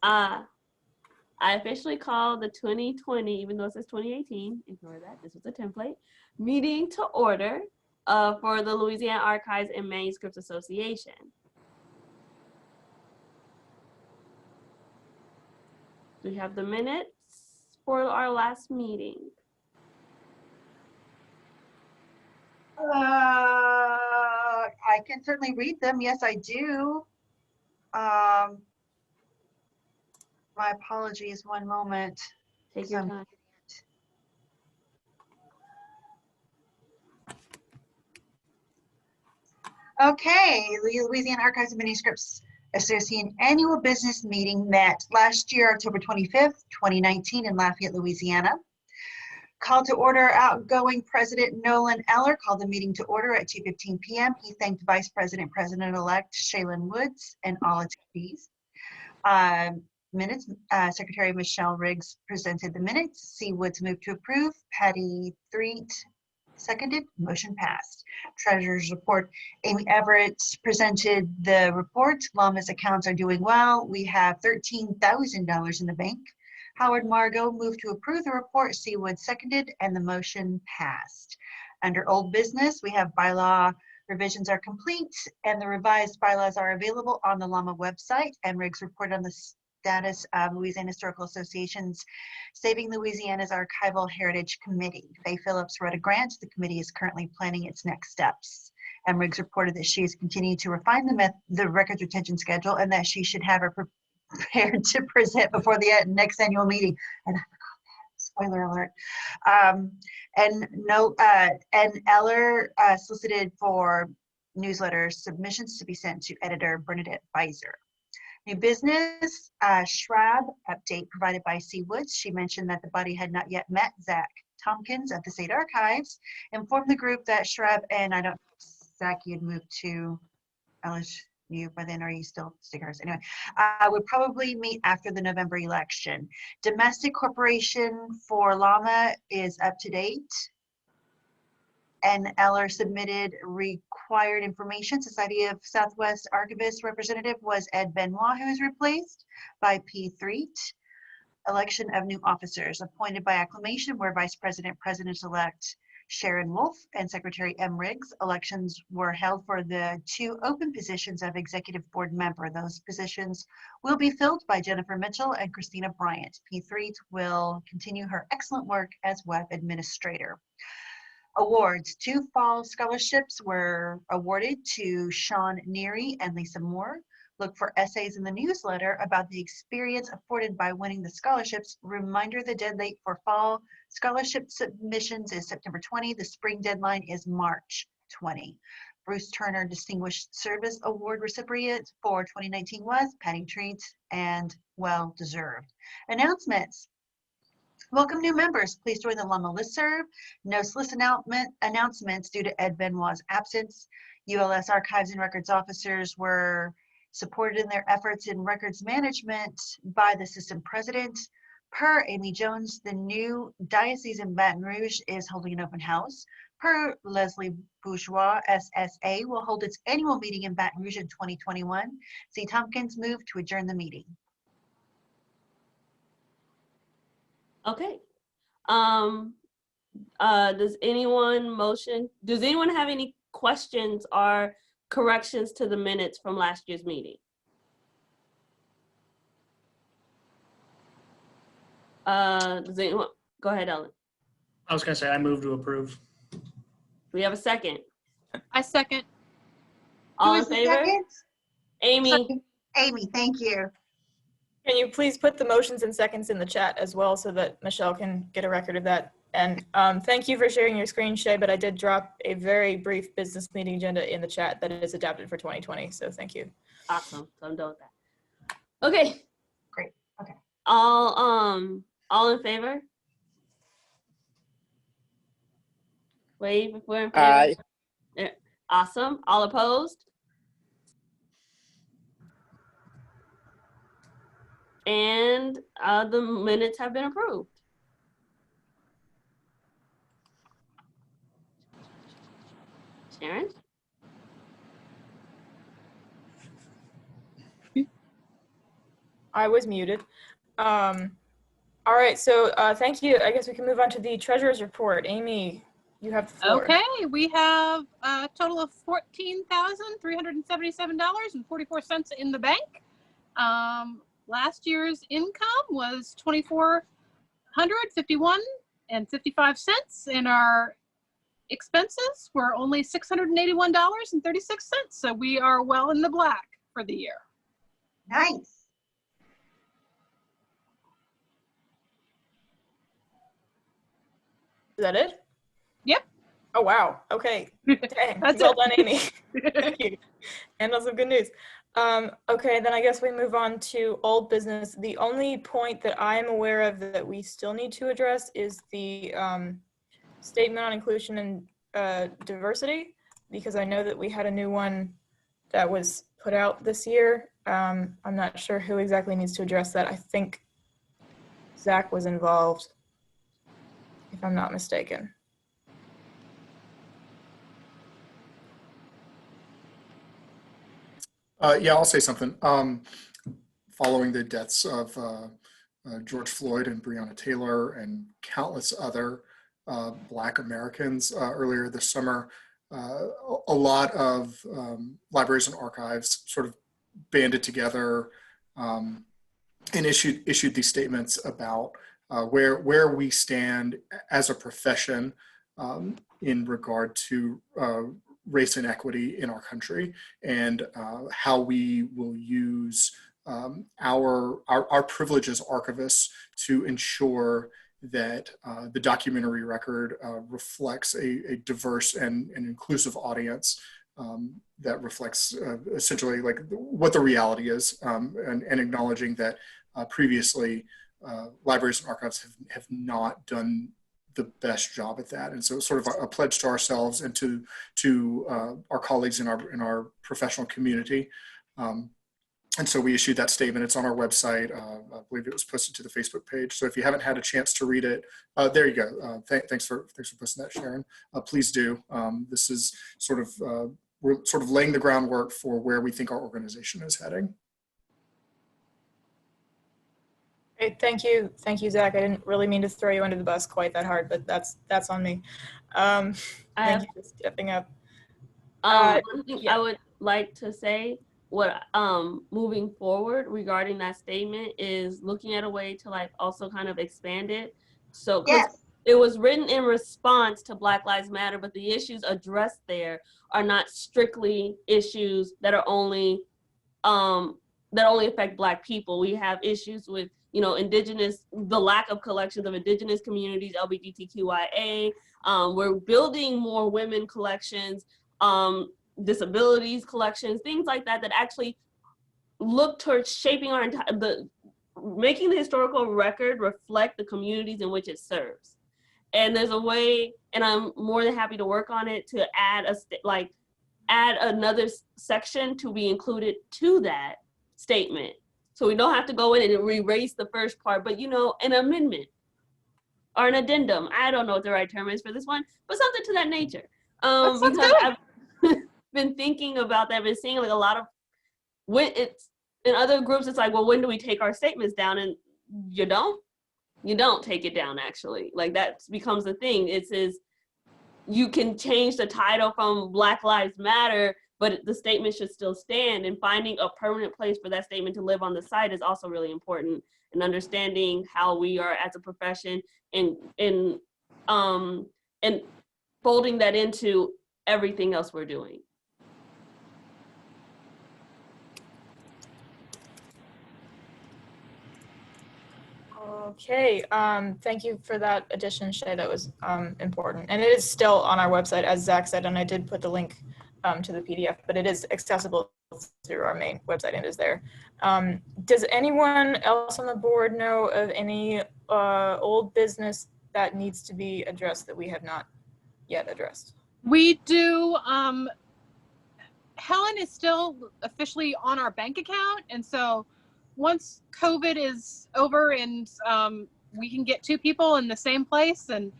I officially call the 2020, even though it says 2018, ignore that, this was a template, meeting to order for the Louisiana Archives and Manuscripts Association. We have the minutes for our last meeting. I can certainly read them. Yes, I do. My apologies, one moment. Take your time. Okay, the Louisiana Archives and Manuscripts Association Annual Business Meeting met last year, October 25th, 2019 in Lafayette, Louisiana. Call to order. Outgoing President Nolan Eller called the meeting to order at 2:15 p.m. He thanked Vice President, President-elect Shaylin Woods and all attendees. Minutes, Secretary Michelle Riggs presented the minutes. C. Woods moved to approve. Patty Threet seconded. Motion passed. Treasurer's report. Amy Everett presented the report. LAMA's accounts are doing well. We have $13,000 in the bank. Howard Margot moved to approve the report. C. Woods seconded, and the motion passed. Under old business, we have bylaw revisions are complete, and the revised bylaws are available on the LAMA website. And Riggs reported on the status of Louisiana Historical Association's Saving Louisiana's Archival Heritage Committee. Faye Phillips wrote a grant. The committee is currently planning its next steps. And Riggs reported that she is continuing to refine the records retention schedule and that she should have her prepared to present before the next annual meeting. And I forgot that. Spoiler alert. And Eller solicited for newsletter submissions to be sent to editor Bernadette Beiser. New business, Shrab update provided by C. Woods. She mentioned that the body had not yet met Zach Tompkins of the State Archives, informed the group that Shrab and Zach, you had moved to LSU by then, or are you still stickers? Anyway, would probably meet after the November election. Domestic corporation for LAMA is up to date. And Eller submitted required information. Society of Southwest Archivist representative was Ed Benoit, who is replaced by P. Threet. Election of new officers appointed by acclamation were Vice President, President-elect Sharon Wolf and Secretary M. Riggs. Elections were held for the 2 open positions of Executive Board member. Those positions will be filled by Jennifer Mitchell and Christina Bryant. P. Threet will continue her excellent work as web administrator. Awards. 2 fall scholarships were awarded to Sean Neary and Lisa Moore. Look for essays in the newsletter about the experience afforded by winning the scholarships. Reminder, the deadline for fall scholarship submissions is September 20. The spring deadline is March 20. Bruce Turner Distinguished Service Award recipient for 2019 was Patty Treat, and well deserved. Announcements. Welcome new members. Please join the LAMA listserv. No solicit announcements due to Ed Benoit's absence. ULS Archives and Records officers were supported in their efforts in records management by the system president. Per Amy Jones, the new diocese in Baton Rouge is holding an open house. Per Leslie Bourgeois, SSA will hold its annual meeting in Baton Rouge in 2021. C. Tompkins moved to adjourn the meeting. Okay. Does anyone have any questions or corrections to the minutes from last year's meeting? Does anyone? Go ahead, Ellen. I was gonna say I move to approve. We have a second. I second. All in favor? Amy. Amy, thank you. Can you please put the motions and seconds in the chat as well so that Michelle can get a record of that? And thank you for sharing your screen, Shay, but I did drop a very brief business meeting agenda in the chat that is adapted for 2020, so thank you. Awesome, so I'm done with that. Okay. Great, okay. All in favor? Wave if we're in favor. Aye. Awesome, all opposed? And the minutes have been approved. Sharon? I was muted. All right, so thank you. I guess we can move on to the treasurer's report. Amy, you have the floor. Okay, we have a total of $14,377.44 in the bank. Last year's income was $2,451.55, and our expenses were only $681.36. So we are well in the black for the year. Nice. Is that it? Yep. Oh, wow. Okay. Dang. That's Well it. done, Amy. Thank you. And also good news. Okay, then I guess we move on to old business. The only point that I'm aware of that we still need to address is the statement on inclusion and diversity, because I know that we had a new one that was put out this year. I'm not sure who exactly needs to address that. I think Zach was involved, if I'm not mistaken. Yeah, I'll say something. Following the deaths of George Floyd and Breonna Taylor and countless other Black Americans earlier this summer, a lot of libraries and archives sort of banded together and issued these statements about where we stand as a profession in regard to race and equity in our country, and how we will use our privilege as archivists to ensure that the documentary record reflects a diverse and inclusive audience that reflects essentially like what the reality is, and acknowledging that previously libraries and archives have not done the best job at that. And so it's sort of a pledge to ourselves and to our colleagues in our professional community. And so we issued that statement. It's on our website. I believe it was posted to the Facebook page. So if you haven't had a chance to read it, there you go. Thanks for posting that, Sharon. Please do. This is sort of, we're sort of laying the groundwork for where we think our organization is heading. Great, thank you, Zach. I didn't really mean to throw you under the bus quite that hard, but that's on me. Thank you for stepping up. One thing yeah. I would like to say, what moving forward regarding that statement is looking at a way to like also kind of expand it. So 'cause Yes. it was written in response to Black Lives Matter, but the issues addressed there are not strictly issues that are only that only affect Black people. We have issues with, you know, the lack of collections of indigenous communities, LGBTQIA. We're building more women collections, disabilities collections, things like that, that actually look towards shaping our making the historical record reflect the communities in which it serves. And there's a way, and I'm more than happy to work on it, to add add another section to be included to that statement. So we don't have to go in and erase the first part, but you know, an amendment or an addendum. I don't know what the right term is for this one, but something to that nature. Because I've been thinking about that, I've been seeing like a lot of, when it's in other groups, it's like, well, when do we take our statements down? And you don't take it down, actually. Like that becomes the thing. It says you can change the title from Black Lives Matter, but the statement should still stand, and finding a permanent place for that statement to live on the site is also really important, and understanding how we are as a profession and folding that into everything else we're doing. Okay, thank you for that addition, Shay. That was important. And it is still on our website, as Zach said, and I did put the link to the PDF, but it is accessible through our main website and is there. Does anyone else on the board know of any old business that needs to be addressed that we have not yet addressed? We do. Helen is still officially on our bank account, and so once COVID is over and we can get two people in the same place, and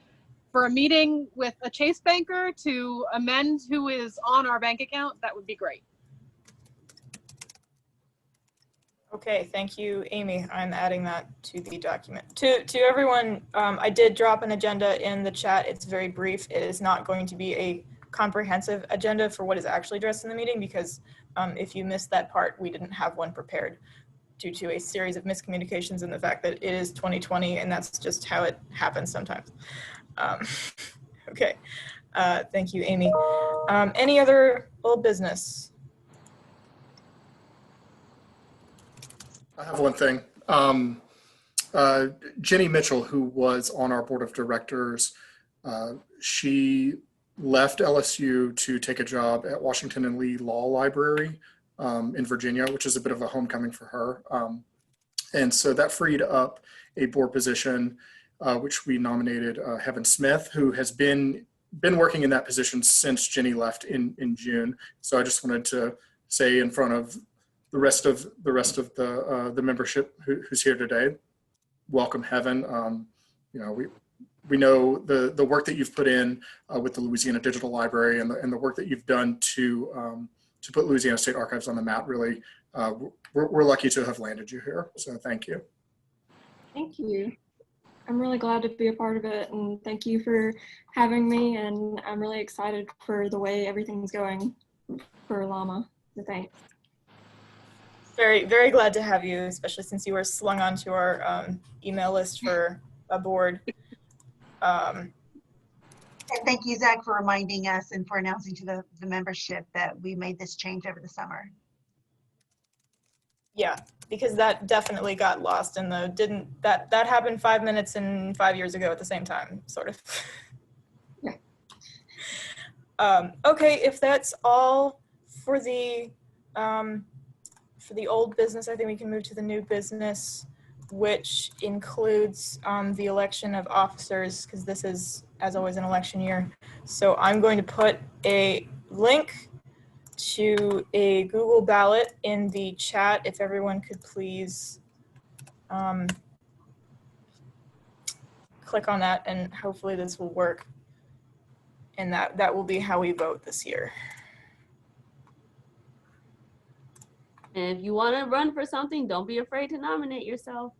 for a meeting with a Chase banker to amend who is on our bank account, that would be great. Okay, thank you, Amy. I'm adding that to the document. To everyone, I did drop an agenda in the chat. It's very brief. It is not going to be a comprehensive agenda for what is actually addressed in the meeting because if you missed that part, we didn't have one prepared due to a series of miscommunications and the fact that it is 2020 and that's just how it happens sometimes. Okay, thank you, Amy. Any other old business? I have one thing. Jenny Mitchell, who was on our board of directors, she left LSU to take a job at Washington and Lee Law Library in Virginia, which is a bit of a homecoming for her. And so that freed up a board position, which we nominated Heaven Smith, who has been working in that position since Jenny left in June. So I just wanted to say in front of the rest of the membership who's here today, welcome, Heaven. You know, we know the work that you've put in with the Louisiana Digital Library and the work that you've done to put Louisiana State Archives on the map. Really, we're lucky to have landed you here. So thank you. Thank you. I'm really glad to be a part of it, and thank you for having me. And I'm really excited for the way everything's going for LAMA. So thanks. Very, very glad to have you, especially since you were slung onto our email list for a board. And thank you, Zach, for reminding us and for announcing to the membership that we made this change over the summer. Yeah, because that definitely got lost in the, that happened 5 minutes and 5 years ago at the same time, sort of. Yeah. Okay, if that's all for the old business, I think we can move to the new business, which includes the election of officers, because this is, as always, an election year. So I'm going to put a link to a Google ballot in the chat. If everyone could please click on that, and hopefully this will work. And that will be how we vote this year. And if you want to run for something, don't be afraid to nominate yourself.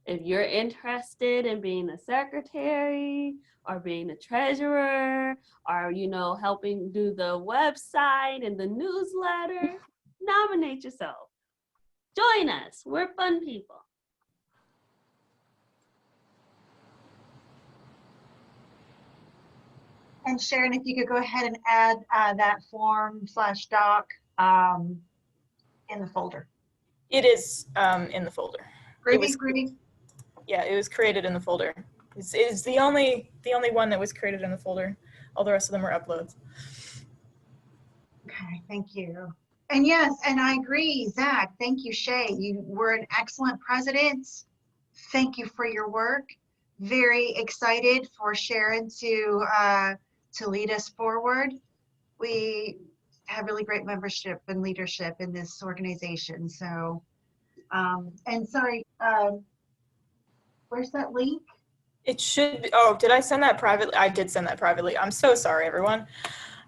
If you're interested in being the secretary or being the treasurer or, you know, helping do the website and the newsletter, nominate yourself. Join us. We're fun people. And Sharon, if you could go ahead and add that form/doc in the folder. It is in the folder. Groovy. Yeah, it was created in the folder. It's the only one that was created in the folder. All the rest of them are uploads. Okay, thank you. And yes, and I agree, Zach. Thank you, Shay. You were an excellent president. Thank you for your work. Very excited for Sharon to lead us forward. We have really great membership and leadership in this organization. So, and sorry, where's that link? It should be, oh, did I send that privately? I did send that privately. I'm so sorry, everyone.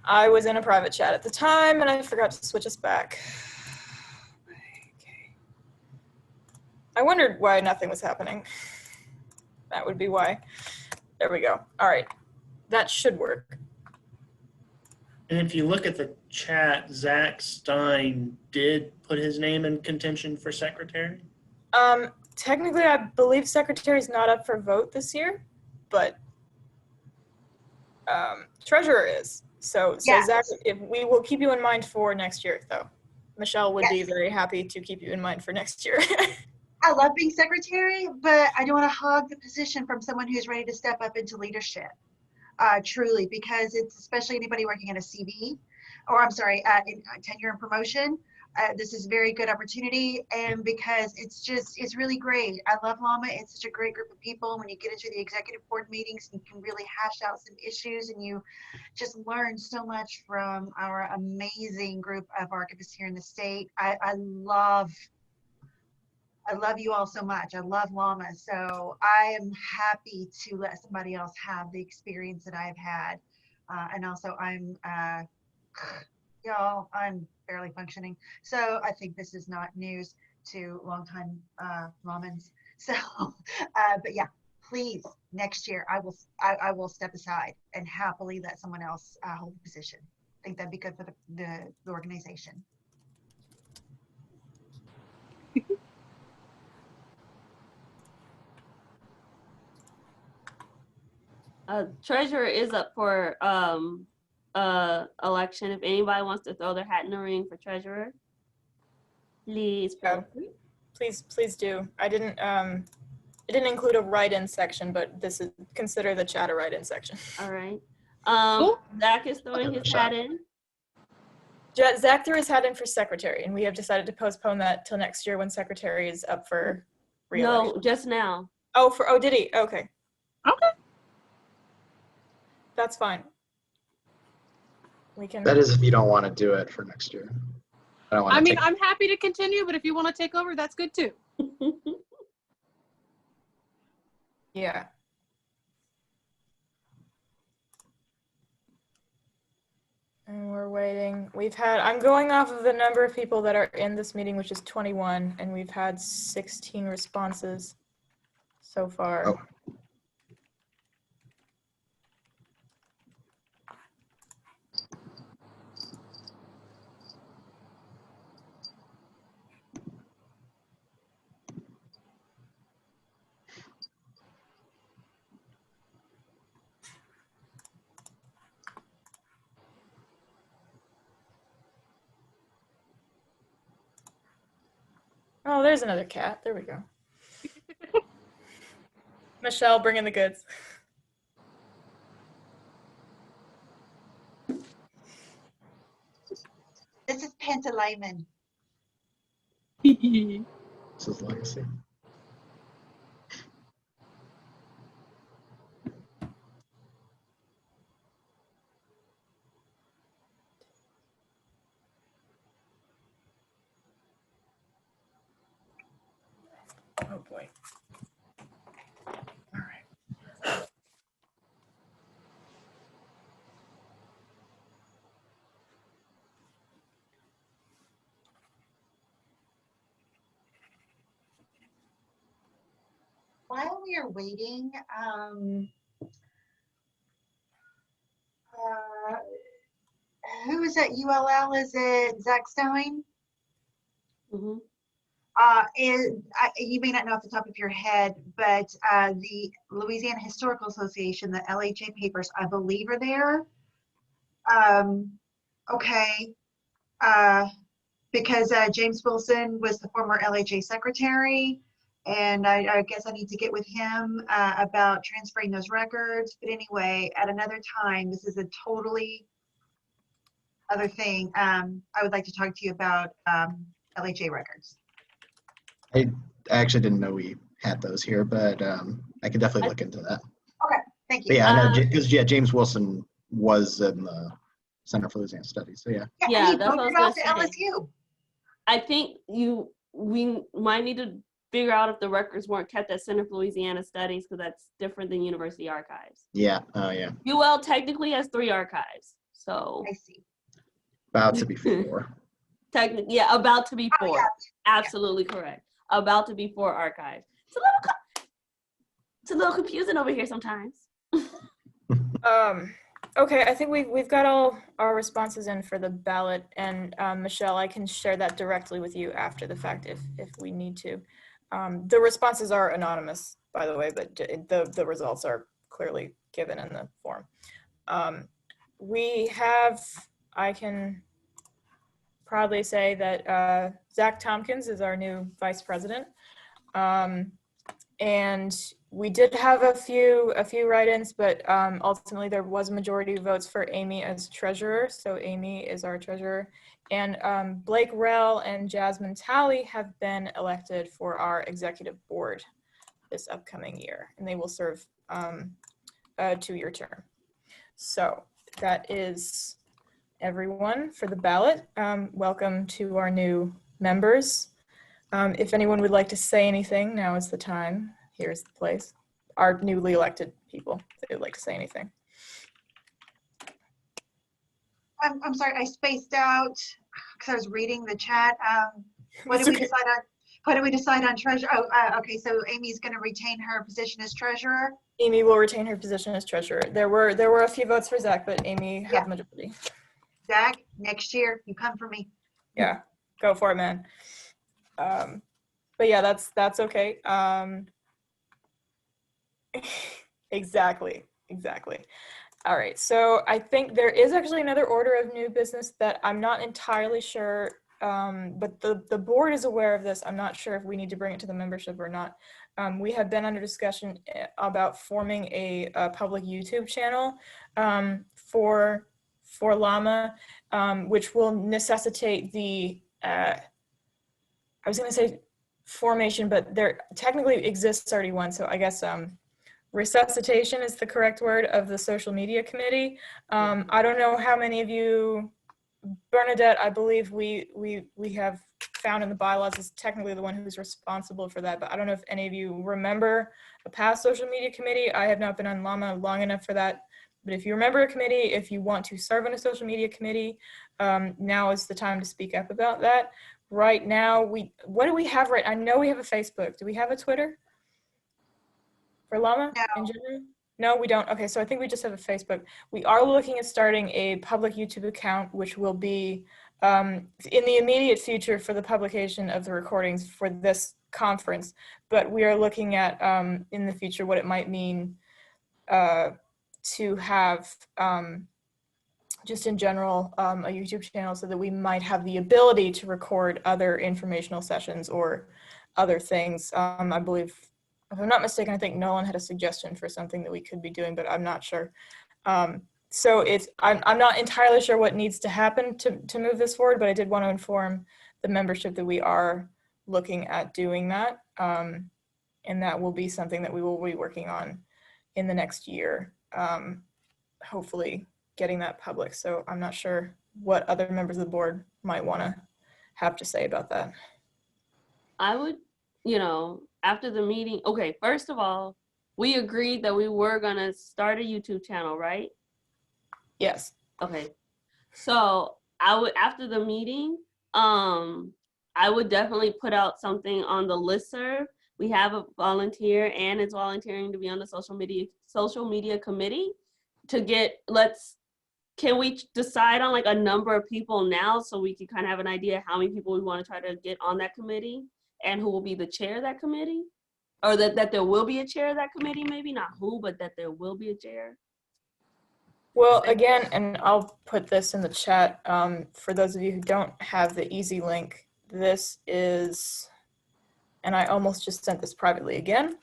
I was in a private chat at the time and I forgot to switch us back. Okay. I wondered why nothing was happening. That would be why. There we go. All right. That should work. And if you look at the chat, Zach Stein did put his name in contention for secretary. Technically, I believe secretary is not up for vote this year, but treasurer is. So Yes. Zach, if we will keep you in mind for next year, though. Michelle would be very happy to keep you in mind for next year. I love being secretary, but I don't want to hog the position from someone who's ready to step up into leadership. Truly, because it's especially anybody working at a CV, or I'm sorry, in tenure and promotion. This is a very good opportunity, and because it's really great. I love LAMA. It's such a great group of people. When you get into the executive board meetings, you can really hash out some issues, and you just learn so much from our amazing group of archivists here in the state. I love you all so much. I love LAMA. So I am happy to let somebody else have the experience that I've had. And also I'm, y'all, I'm barely functioning. So I think this is not news to longtime Lamans. So, but yeah, please, next year I will step aside and happily let someone else hold the position. I think that'd be good for the organization. Treasurer is up for election. If anybody wants to throw their hat in the ring for treasurer, please feel free. Please do. I didn't include a write-in section, but this is consider the chat a write-in section. All right. Cool. Zach is throwing his hat in. Zach threw his hat in for secretary, and we have decided to postpone that till next year when secretary is up for re-election. No, just now. Oh, did he? Okay. Okay. That's fine. We can. That is if you don't want to do it for next year. I don't want to I mean, take. I'm happy to continue, but if you want to take over, that's good too. Yeah. And we're waiting. I'm going off of the number of people that are in this meeting, which is 21, and we've had 16 responses so far. Oh. Oh, there's another cat. There we go. Michelle, bring in the goods. This is Pantalaimon. This is legacy. Oh boy. All right. While we are waiting, who is at ULL? Is it Zach Stein? Mhm. You may not know off the top of your head, but the Louisiana Historical Association, the LHA papers, I believe, are there. Okay. Because James Wilson was the former LHA secretary, and I guess I need to get with him about transferring those records. But anyway, at another time, this is a totally other thing. I would like to talk to you about LHA records. I actually didn't know we had those here, but I could definitely look into that. Okay, thank you. But yeah, I know because James Wilson was in the Center for Louisiana Studies. So yeah. Yeah, he that's what I was voted off to gonna say. LSU. I think we might need to figure out if the records weren't kept at Center for Louisiana Studies, because that's different than University Archives. Yeah. Oh yeah. UL technically has 3 archives, so I see. About to be 4. technically, yeah, about to be 4. yeah. Absolutely correct. About to be 4 archives. It's a little confusing over here sometimes. Okay, I think we've got all our responses in for the ballot, and Michelle, I can share that directly with you after the fact if we need to. The responses are anonymous, by the way, but the results are clearly given in the form. I can proudly say that Zach Tompkins is our new vice president. And we did have a few write-ins, but ultimately there was a majority of votes for Amy as treasurer. So Amy is our treasurer. And Blake Rell and Jasmine Talley have been elected for our executive board this upcoming year, and they will serve a 2-year term. So that is everyone for the ballot. Welcome to our new members. If anyone would like to say anything, now is the time. Here's the place. Our newly elected people, if they would like to say anything. I'm sorry, I spaced out. because I was reading the chat. What It's did we okay. decide on? What did we decide on treasurer? Oh, okay. So Amy's going to retain her position as treasurer. Amy will retain her position as treasurer. There were a few votes for Zach, but Amy Yeah. had the majority. Zach, next year you come for me. Yeah, go for it, man. But yeah, that's okay. Exactly. All right, so I think there is actually another order of new business that I'm not entirely sure, but the board is aware of this. I'm not sure if we need to bring it to the membership or not. We have been under discussion about forming a public YouTube channel for LAMA, which will necessitate the, I was going to say formation, but there technically exists already one, so I guess resuscitation is the correct word, of the social media committee. I don't know how many of you, Bernadette, I believe we have found in the bylaws is technically the one who's responsible for that, but I don't know if any of you remember a past social media committee. I have not been on LAMA long enough for that, but if you remember a committee, if you want to serve on a social media committee, now is the time to speak up about that. Right now, what do we have I know we have a Facebook. Do we have a Twitter for LAMA in general? No, we don't. Okay, so I think we just have a Facebook. We are looking at starting a public YouTube account, which will be in the immediate future for the publication of the recordings for this conference. But we are looking at in the future what it might mean to have just in general a YouTube channel, so that we might have the ability to record other informational sessions or other things. I believe, if I'm not mistaken, I think Nolan had a suggestion for something that we could be doing, but I'm not sure. So I'm not entirely sure what needs to happen to move this forward, but I did want to inform the membership that we are looking at doing that. And that will be something that we will be working on in the next year, hopefully getting that public. So I'm not sure what other members of the board might want to have to say about that. I would, after the meeting, okay, first of all, we agreed that we were gonna start a YouTube channel, right? Yes. Okay. So I would, after the meeting, I would definitely put out something on the listserv. We have a volunteer and is volunteering to be on the social media committee to get, can we decide on like a number of people now so we can kind of have an idea how many people we want to try to get on that committee and who will be the chair of that committee? Or that there will be a chair of that committee, maybe not who, but that there will be a chair. Well, again, and I'll put this in the chat for those of you who don't have the easy link. This is, and I almost just sent this privately again.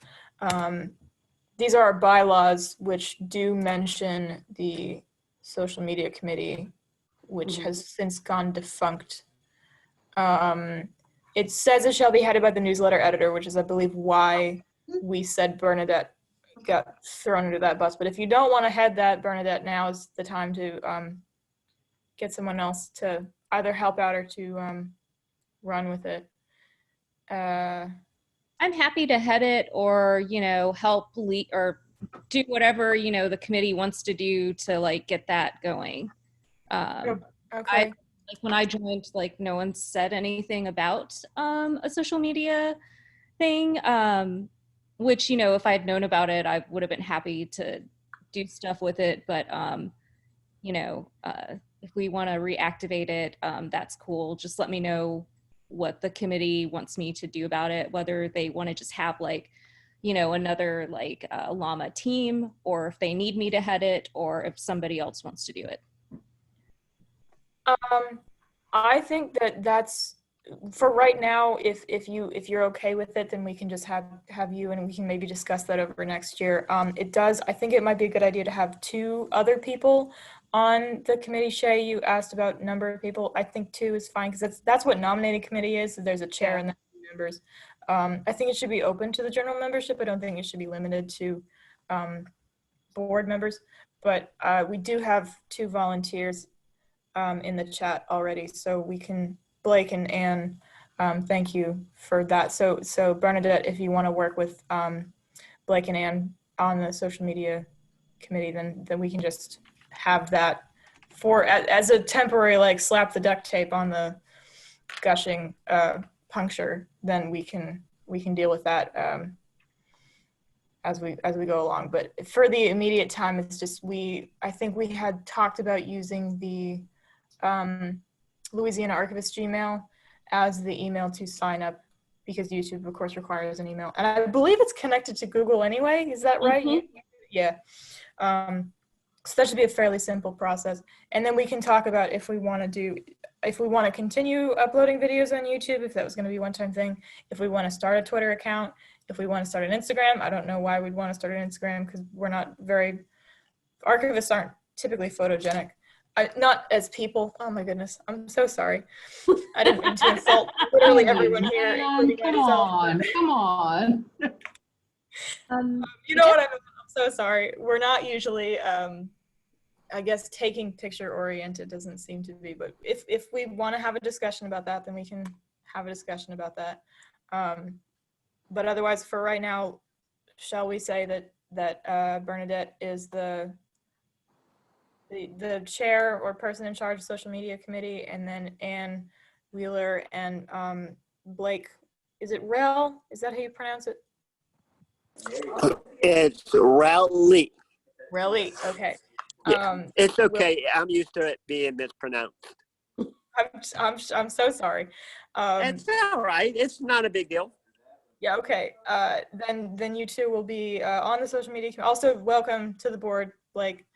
These are our bylaws, which do mention the social media committee, which has since gone defunct. It says it shall be headed by the newsletter editor, which is, I believe, why we said Bernadette got thrown into that bus. But if you don't want to head that, Bernadette, now is the time to get someone else to either help out or to run with it. I'm happy to head it, or help lead or do whatever the committee wants to do to like get that going. Okay. Like when I joined, like no one said anything about a social media thing, which if I had known about it, I would have been happy to do stuff with it. But if we want to reactivate it, that's cool. Just let me know what the committee wants me to do about it, whether they want to just have like another like LAMA team, or if they need me to head it, or if somebody else wants to do it. I think that's for right now. If you're okay with it, then we can just have you, and we can maybe discuss that over next year. I think it might be a good idea to have 2 other people on the committee. Shay, you asked about number of people. I think 2 is fine, because that's what nominating committee is. So there's a chair and then members. I think it should be open to the general membership. I don't think it should be limited to board members. But we do have 2 volunteers in the chat already, so we can, Blake and Anne, thank you for that. So Bernadette, if you want to work with Blake and Anne on the social media committee, then we can just have that as a temporary, like, slap the duct tape on the gushing puncture, then we can deal with that as we go along. But for the immediate time, it's just I think we had talked about using the Louisiana Archivist Gmail as the email to sign up, because YouTube, of course, requires an email. And I believe it's connected to Google anyway. Is that right? Mhm. Yeah. So that should be a fairly simple process. And then we can talk about if we want to continue uploading videos on YouTube, if that was going to be a one-time thing, if we want to start a Twitter account, if we want to start an Instagram. I don't know why we'd want to start an Instagram, because archivists aren't typically photogenic. Not as people. Oh my goodness. I'm so sorry. I didn't mean to insult literally everyone here, including Come myself. on, come on. You know what I mean? I'm so sorry. We're not usually, I guess, taking picture oriented doesn't seem to be, but if we want to have a discussion about that, then we can have a discussion about that. But otherwise, for right now, shall we say that Bernadette is the chair or person in charge of social media committee, and then Ann Wheeler and Blake, is it Rel? Is that how you pronounce it? It's Rowley. Relly, okay. Yeah, it's okay. I'm used to it being mispronounced. I'm so sorry. It's all right. It's not a big deal. Yeah, okay. Then you two will be on the social media committee. Also, welcome to the board, Blake.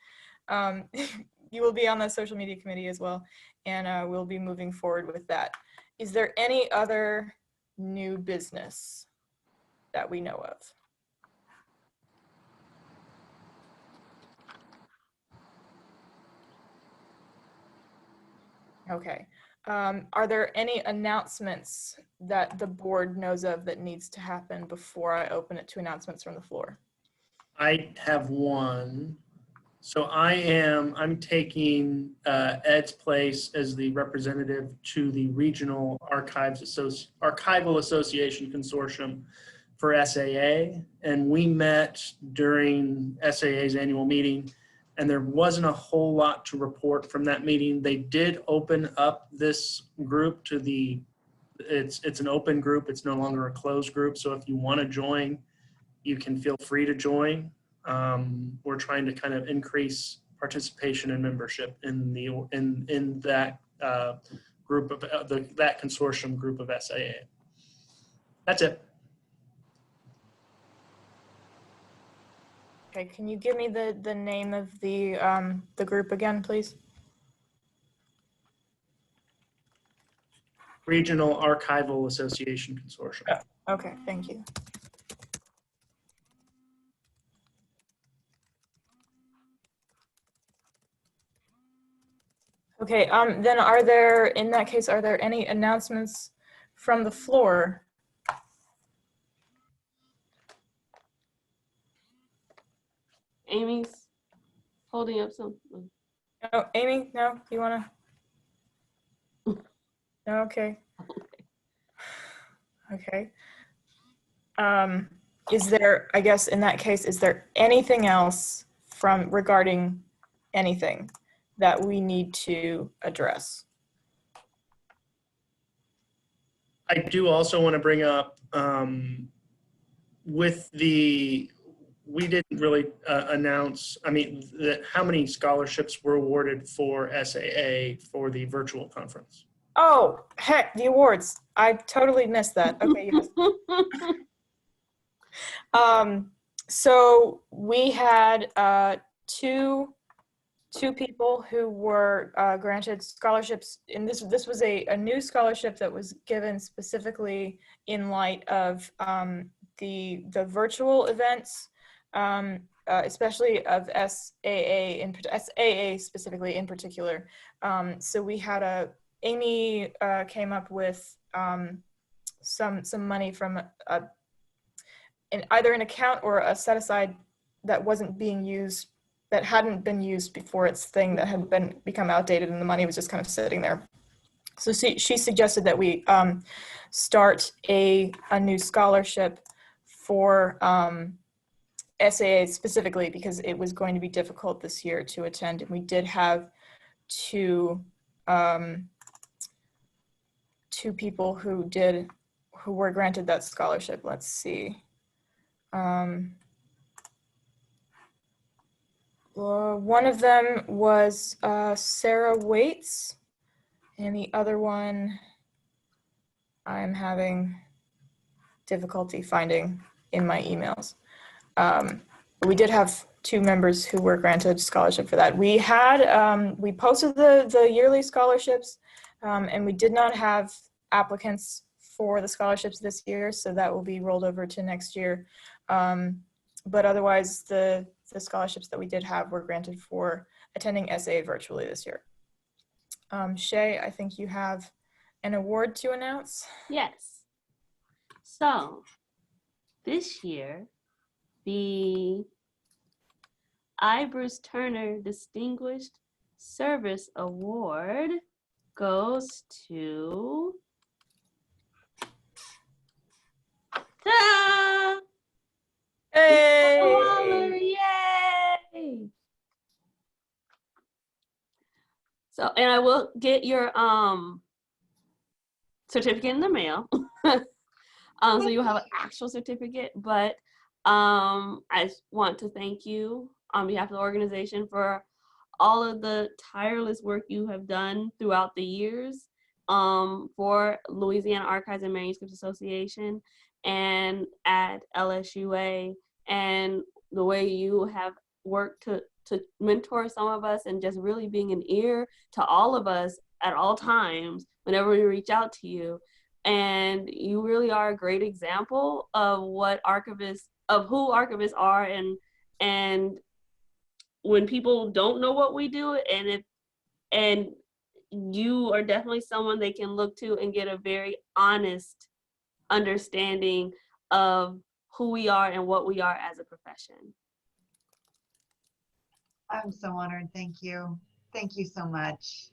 You will be on the social media committee as well, and we'll be moving forward with that. Is there any other new business that we know of? Okay. Are there any announcements that the board knows of that needs to happen before I open it to announcements from the floor? I have one. So I'm taking Ed's place as the representative to the Regional Archival Association Consortium for SAA. And we met during SAA's annual meeting, and there wasn't a whole lot to report from that meeting. They did open up this group to it's an open group. It's no longer a closed group. So if you want to join, you can feel free to join. We're trying to kind of increase participation and membership in that group of that consortium group of SAA. That's it. Okay, can you give me the name of the group again, please? Regional Archival Association Consortium. Okay, thank you. Okay, then in that case, are there any announcements from the floor? Amy's holding up something. Oh, Amy, no, you wanna? No, okay. Okay. Is there, I guess in that case, is there anything else regarding anything that we need to address? I do also want to bring up we didn't really announce, how many scholarships were awarded for SAA for the virtual conference. Oh, heck, the awards. I totally missed that. Okay, yes. So we had two people who were granted scholarships, and this was a new scholarship that was given specifically in light of the virtual events, especially of SAA specifically in particular. So we had Amy came up with some money from either an account or a set aside that wasn't being used, that hadn't been used before its thing, that had become outdated, and the money was just kind of sitting there. So she suggested that we start a new scholarship for SAA specifically, because it was going to be difficult this year to attend, and we did have two people who were granted that scholarship. Let's see. One of them was Sarah Waits, and the other one I'm having difficulty finding in my emails. We did have two members who were granted scholarship for that. We had, we posted the yearly scholarships, and we did not have applicants for the scholarships this year, so that will be rolled over to next year. But otherwise, the scholarships that we did have were granted for attending SA virtually this year. Shay, I think you have an award to announce. Yes. So this year, the I. Bruce Turner Distinguished Service Award goes to ta-da! Waller, Hey! yay! So, and I will get your certificate in the mail. So you'll have an actual certificate, but I just want to thank you on behalf of the organization for all of the tireless work you have done throughout the years for Louisiana Archives and Manuscripts Association and at LSUA, and the way you have worked to mentor some of us and just really being an ear to all of us at all times whenever we reach out to you. And you really are a great example of what archivists, of who archivists are, and when people don't know what we do, and you are definitely someone they can look to and get a very honest understanding of who we are and what we are as a profession. I'm so honored. Thank you. Thank you so much.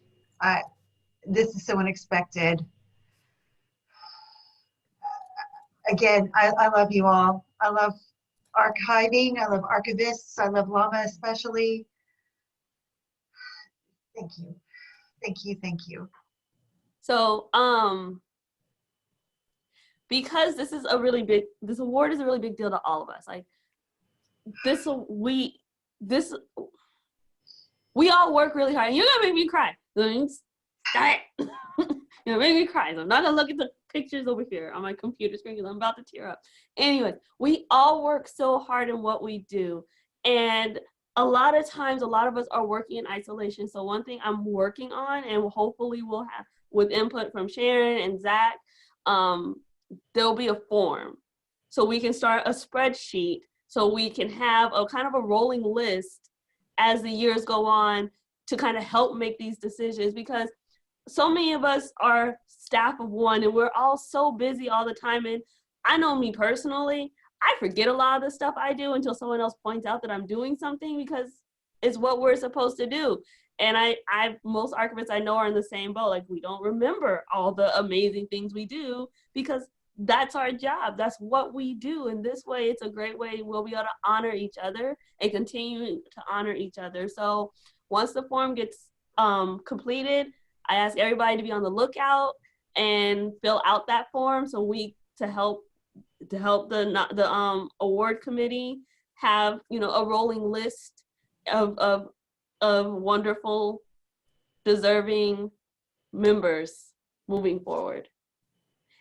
This is so unexpected. Again, I love you all. I love archiving. I love archivists. I love LAMA especially. Thank you. Thank you. Thank you. So, because this award is a really big deal to all of us. Like we all work really hard. And you're gonna make me cry. Stop it. You're gonna make me cry. So I'm not gonna look at the pictures over here on my computer screen because I'm about to tear up. Anyway, we all work so hard in what we do. And a lot of times, a lot of us are working in isolation. So one thing I'm working on, and hopefully we'll have with input from Sharon and Zach, there'll be a form. So we can start a spreadsheet so we can have a kind of a rolling list as the years go on to kind of help make these decisions, because so many of us are staff of one and we're all so busy all the time. And I know me personally, I forget a lot of the stuff I do until someone else points out that I'm doing something, because it's what we're supposed to do. And most archivists I know are in the same boat. Like, we don't remember all the amazing things we do because that's our job. That's what we do. And this way, it's a great way we'll be able to honor each other and continue to honor each other. So once the form gets completed, I ask everybody to be on the lookout and fill out that form so to help the award committee have, a rolling list of wonderful, deserving members moving forward.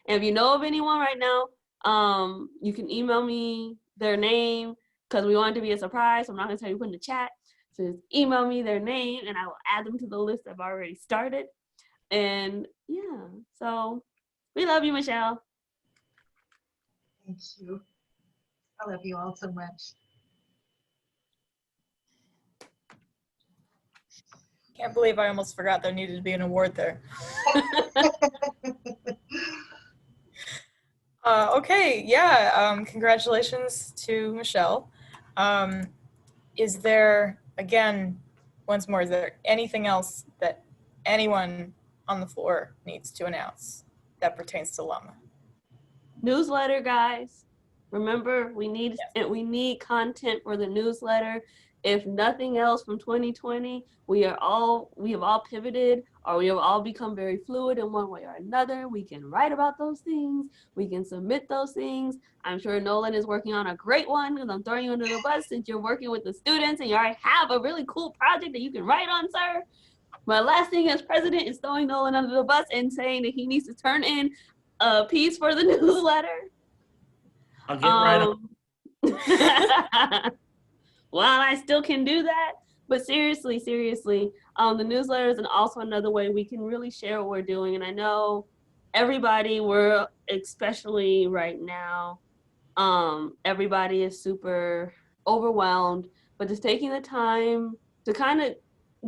And if you know of anyone right now, you can email me their name, because we want it to be a surprise. So I'm not gonna tell you to put in the chat. So just email me their name and I will add them to the list I've already started. And yeah, so we love you, Michelle. Thank you. I love you all so much. Can't believe I almost forgot there needed to be an award there. Okay, yeah, congratulations to Michelle. Is there, again, once more, is there anything else that anyone on the floor needs to announce that pertains to LAMA? Newsletter, guys. Remember, we need content for the newsletter. if nothing else from 2020, we have all pivoted, or we have all become very fluid in one way or another. We can write about those things. We can submit those things. I'm sure Nolan is working on a great one, because I'm throwing you under the bus since you're working with the students and you already have a really cool project that you can write on, sir. My last thing as president is throwing Nolan under the bus and saying that he needs to turn in a piece for the newsletter. I'll get right on. While I still can do that, but seriously, the newsletter is also another way we can really share what we're doing. And I know everybody, especially right now, everybody is super overwhelmed, but just taking the time to kind of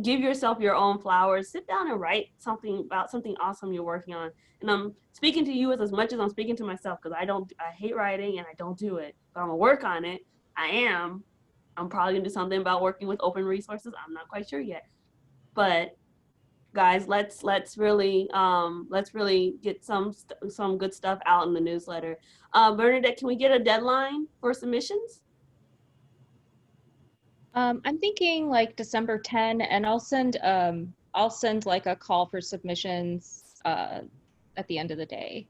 give yourself your own flowers, sit down and write something about something awesome you're working on. And I'm speaking to you as much as I'm speaking to myself, because I hate writing and I don't do it, but I'm gonna work on it. I'm probably gonna do something about working with open resources. I'm not quite sure yet, but guys, let's really get some good stuff out in the newsletter. Bernadette, can we get a deadline for submissions? I'm thinking like December 10, and I'll send like a call for submissions at the end of the day.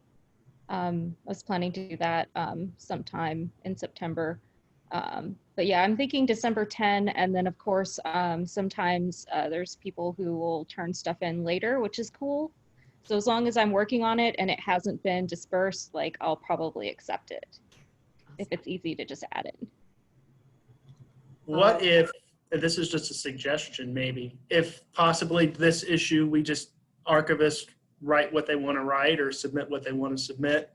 I was planning to do that sometime in September. But yeah, I'm thinking December 10, and then of course, sometimes there's people who will turn stuff in later, which is cool. So as long as I'm working on it and it hasn't been dispersed, like I'll probably accept it if it's easy to just add it. What if, this is just a suggestion maybe, if possibly this issue, we just archivists write what they want to write or submit what they want to submit,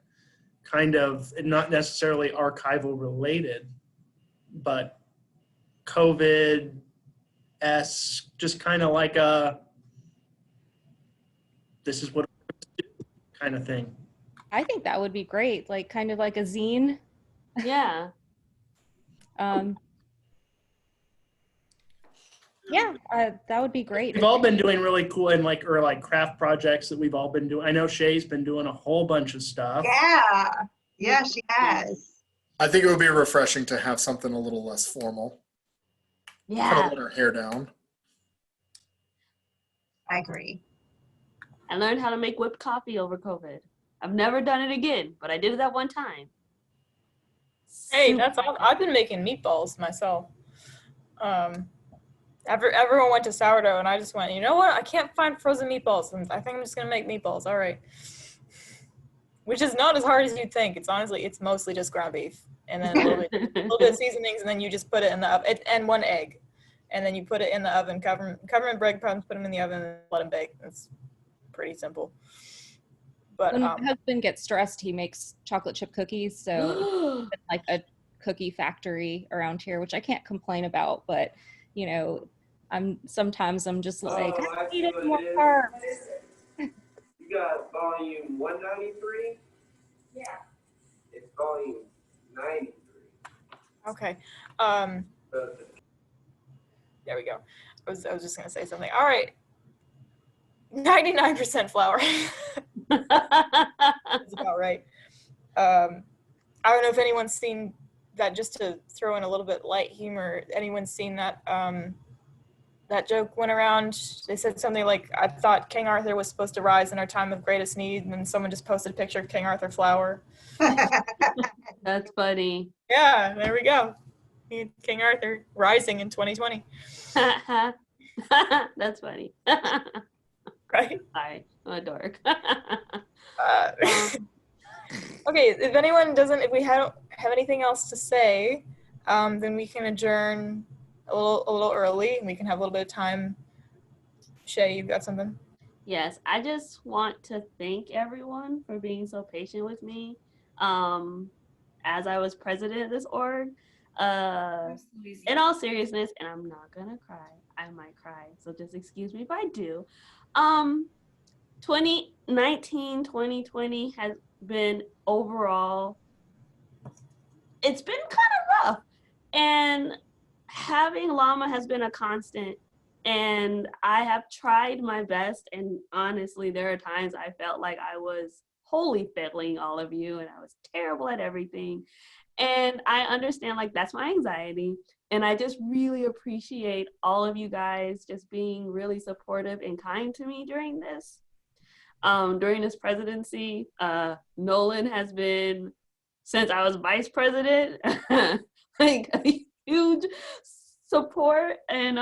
kind of not necessarily archival related, but COVID-esque, just kind of like this is what kind of thing. I think that would be great, like kind of like a zine. Yeah. Yeah, that would be great. We've all been doing really cool and like craft projects that we've all been doing. I know Shay's been doing a whole bunch of stuff. Yeah, she has. I think it would be refreshing to have something a little less formal. Kind Yeah. of let our hair down. I agree. I learned how to make whipped coffee over COVID. I've never done it again, but I did it that one time. Hey, that's all. I've been making meatballs myself. Everyone went to sourdough, and I just went, you know what? I can't find frozen meatballs, and I think I'm just gonna make meatballs. All right, which is not as hard as you'd think. It's mostly just ground beef, and then a little bit of seasonings, and then you just put it in the oven, and one egg, and then you put it in the oven, cover them in breadcrumbs, put them in the oven, and let them bake. It's pretty simple. But when my husband gets stressed, he makes chocolate chip cookies. So it's like a cookie factory around here, which I can't complain about. But you know, sometimes I'm just like, I need more carbs. You got volume 193? Yeah. It's volume 93. okay. There we go. I was just gonna say something. All right. 99% flour. That's about right. I don't know if anyone's seen that, just to throw in a little bit light humor. Anyone's seen that that joke went around? They said something like, I thought King Arthur was supposed to rise in our time of greatest need, and then someone just posted a picture of King Arthur flour. That's funny. Yeah, there we go. King Arthur rising in 2020. That's funny. Right? Sorry, I'm a dork. Okay, if we don't have anything else to say, then we can adjourn a little early, and we can have a little bit of time. Shay, you've got something? Yes, I just want to thank everyone for being so patient with me as I was president of this org. In all seriousness, and I'm not gonna cry, I might cry, so just excuse me if I do. 2019, 2020 has been overall, it's been kind of rough, and having LAMA has been a constant, and I have tried my best, and honestly, there are times I felt like I was wholly failing all of you, and I was terrible at everything. And I understand, like, that's my anxiety. And I just really appreciate all of you guys just being really supportive and kind to me during this. During this presidency, Nolan has been, since I was vice president, like a huge support and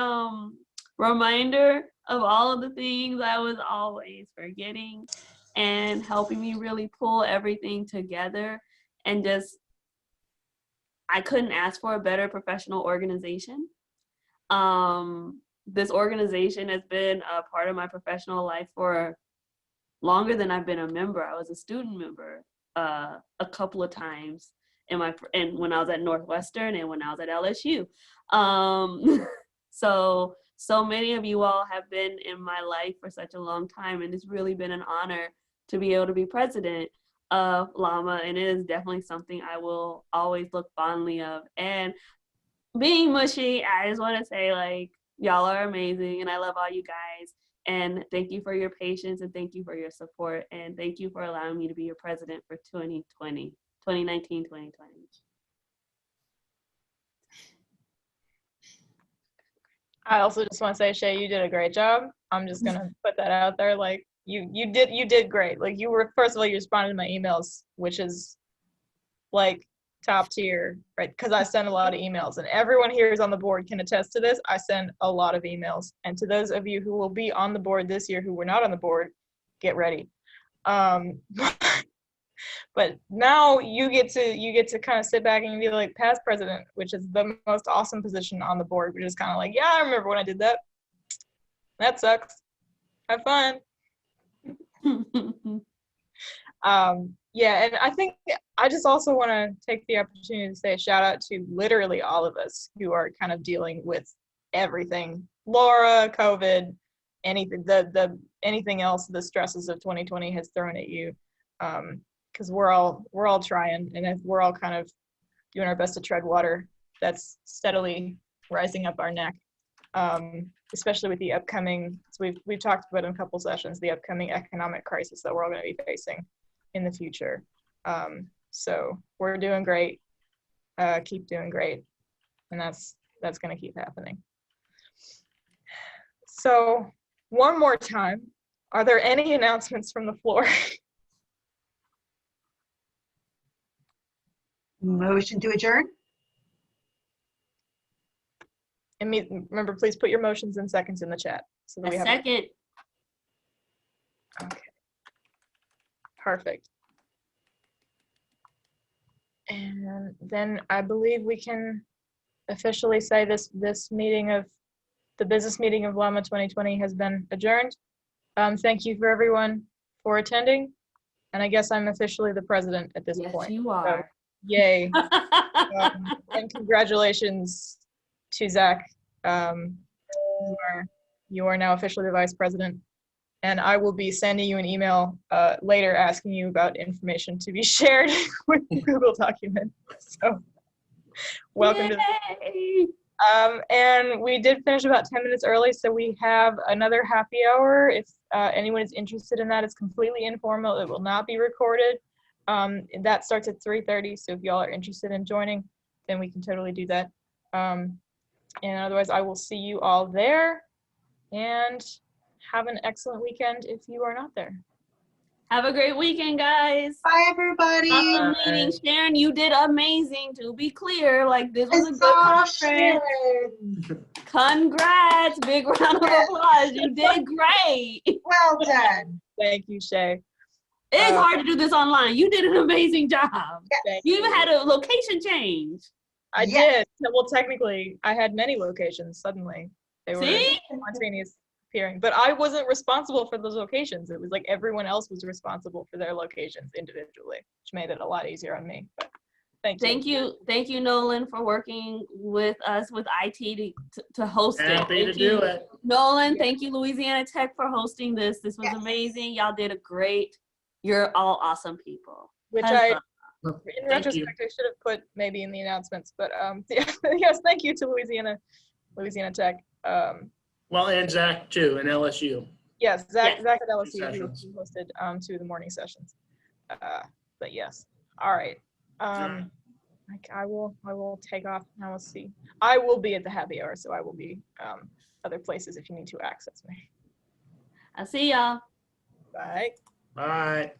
reminder of all of the things I was always forgetting, and helping me really pull everything together. And just, I couldn't ask for a better professional organization. This organization has been a part of my professional life for longer than I've been a member. I was a student member a couple of times and when I was at Northwestern and when I was at LSU. So many of you all have been in my life for such a long time, and it's really been an honor to be able to be president of LAMA, and it is definitely something I will always look fondly of. And being mushy, I just want to say, like, y'all are amazing, and I love all you guys. And thank you for your patience, and thank you for your support, and thank you for allowing me to be your president for 2019, 2020. I also just want to say, Shay, you did a great job. I'm just gonna put that out there. Like, you did great. Like, you were, first of all, you responded to my emails, which is like top tier, right? Because I send a lot of emails, and everyone here is on the board can attest to this. I send a lot of emails, and to those of you who will be on the board this year who were not on the board, get ready. But now you get to kind of sit back and be like past president, which is the most awesome position on the board, which is kind of like, yeah, I remember when I did that. That sucks. Have fun. Yeah, and I think I just also want to take the opportunity to say a shout out to literally all of us who are kind of dealing with everything. Laura, COVID, anything, anything else the stresses of 2020 has thrown at you. Because we're all trying, and we're all kind of doing our best to tread water that's steadily rising up our neck, especially with the upcoming, so we've talked about in a couple sessions, the upcoming economic crisis that we're all going to be facing in the future. So we're doing great, keep doing great, and that's going to keep happening. So one more time, are there any announcements from the floor? Motion to adjourn? And remember, please put your motions and seconds in the chat. So that we have second. Okay. Perfect. And then I believe we can officially say this meeting of the business meeting of LAMA 2020 has been adjourned. Thank you for everyone for attending. And I guess I'm officially the president at this point. Yes, you are. So, yay. And congratulations to Zach. You are now officially the vice president. And I will be sending you an email later asking you about information to be shared with the Google document. So welcome to and we did finish about 10 minutes early, so we have another happy hour. If anyone is interested in that, it's completely informal. It will not be recorded. That starts at 3:30, so if y'all are interested in joining, then we can totally do that. And otherwise, I will see you all there, and have an excellent weekend if you are not there. Have a great weekend, guys. Bye, everybody. Awesome meeting. Sharon, you did amazing. To be clear, like, this was a good conference. Congrats. Big round of applause. You did great. Well done. Thank you, Shay. It's hard to do this online. You did an amazing job. Yes. You even had a location change. I did. Well, technically, I had many locations suddenly. They were spontaneous appearing, but I wasn't responsible for those locations. It was like everyone else was responsible for their locations individually, which made it a lot easier on me. But thank you. Thank you, Nolan, for working with us with IT to host it. Happy to do it. Nolan, thank you, Louisiana Tech, for hosting this. This was amazing. Y'all did a great. You're all awesome people. Which in retrospect, I should have put maybe in the announcements, but yes, thank you to Louisiana Tech. Well, and Zach too, and LSU. Yes, Zach at LSU who hosted 2 of the morning sessions. But yes, all right. I I will take off. I will see. I will be at the happy hour, so I will be other places if you need to access me. I see y'all. Bye. All right.